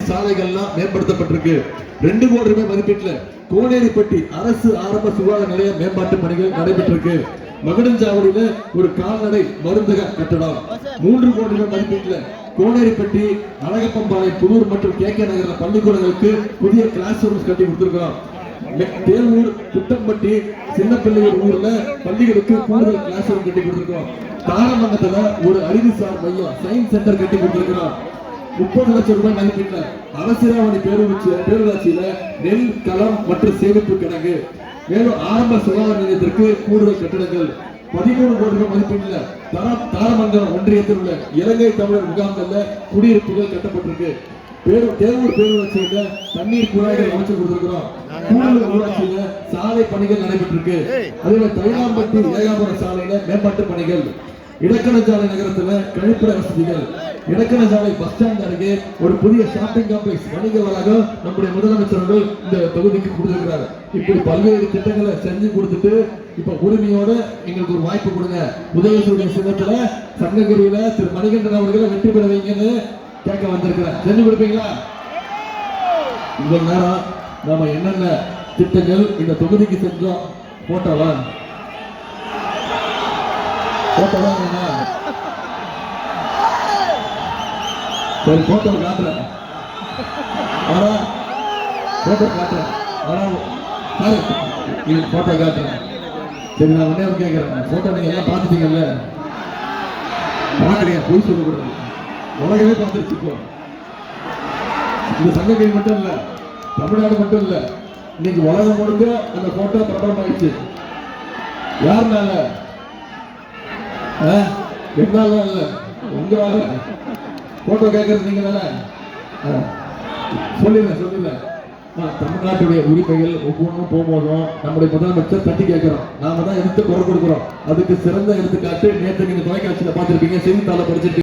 சாலைகள்லாம் மேம்படுத்தப்பட்டிருக்கு. 2 கோடி ரூபாய் மதிப்பீட்டுல கோனேரிப்பட்டி அரசு ஆரம்ப சுகாதார நிலைய மேம்பாட்டு பணிகள் நடைபெற்றிருக்கு. மகுடஞ்சாவடியில ஒரு கால்நடை மருந்தக கட்டடம். 3 கோடி ரூபாய் மதிப்பீட்டுல கோனேரிப்பட்டி, அழகப்பம்பாளையம், புதூர் மற்றும் KK நகர்ல பள்ளிக்கூடங்களுக்கு புதிய கிளாஸ் ரூம்ஸ் கட்டி கொடுத்திருக்கிறோம். தேவூர், குட்டம்பட்டி, சின்னப்பிள்ளையூர் ஊர்ல பள்ளிகளுக்கு கூடுதல் கிளாஸ் ரூம் கட்டி கொடுத்திருக்கிறோம். தாரமங்கலத்துல ஒரு அறிவுசார் மையம் சயின்ஸ் சென்டர் கட்டி கொடுத்திருக்கிறோம். 30 லட்சம் ரூபாய் மதிப்பீட்டுல அரசியலாவணி பேரூராட்சியில நெல் களம் மற்றும் சேமிப்பு கிடங்கு. மேலும் ஆரம்ப சுகாதார நிலையத்திற்கு கூடுதல் கட்டடங்கள். 13 கோடி ரூபாய் மதிப்பீட்டுல தாரமங்கலம் ஒன்றியத்தில் உள்ள இலங்கை தமிழர் முகாம்கள்ல குடியிருப்புகள் கட்டப்பட்டிருக்கு. தேவூர் பேரூராட்சியில தண்ணீர் குழாய்கள் அமைச்சு கொடுத்திருக்கிறோம். கூடலூர் ஊராட்சியில சாலை பணிகள் நடைபெற்றிருக்கு. அதே மாதிரி தைலாம்பட்டி ஏகாபுரம் சாலையில மேம்பாட்டு பணிகள். இடக்கணசாலை நகரத்துல கழிப்பிட வசதிகள். இடக்கணசாலை பஸ் ஸ்டாண்ட் அருகே ஒரு புதிய ஷாப்பிங் காம்ப்ளெக்ஸ் வணிக வளாகம் நம்முடைய முதலமைச்சர்கள் இந்த தொகுதிக்கு கொடுத்திருக்கிறார். இப்படி பல்வேறு திட்டங்களை செஞ்சு கொடுத்துட்டு இப்ப உரிமையோட எங்களுக்கு ஒரு வாய்ப்பு கொடுங்க. உதயசூரிய சின்னத்துல சங்ககிரியில திரு மணிகண்டன் அவர்களை வெற்றி பெற வைங்கன்னு கேட்க வந்திருக்கிறேன். செஞ்சு கொடுப்பீங்களா? இவ்வளவு நேரம் நாம என்னென்ன திட்டங்கள் இந்த தொகுதிக்கு செஞ்சோம் போட்டோவா சரி போட்டோ காட்டுறேன். போட்டோ காட்டுறேன். போட்டோ காட்டுறேன். சரி நான் உடனே கேட்கிறேன். போட்டோ நீங்க எல்லாம் பார்த்துட்டீங்கல்ல? பார்க்கலையா? பொய் சொல்லக்கூடாது. உலகமே பார்த்துருச்சு. இந்த சங்ககிரி மட்டும் இல்ல, தமிழ்நாடு மட்டும் இல்ல, இன்னைக்கு உலகம் முழுக்க அந்த போட்டோ பிரபலம் ஆயிடுச்சு. யாருனால? என்னால இல்ல, உங்களால. போட்டோ கேட்கறது நீங்க தானே? சொல்லுங்க. தமிழ்நாட்டுடைய உரிமைகள் ஒவ்வொன்றும் போகும்போதும் நம்முடைய முதலமைச்சர் தட்டி கேட்கிறோம். நாம தான் எடுத்து குரல் கொடுக்கிறோம். அதுக்கு சிறந்த எடுத்துக்காட்டு நேற்று நீங்க தொலைக்காட்சியில பார்த்திருப்பீங்க, செய்தித்தாள படிச்சிருப்பீங்க.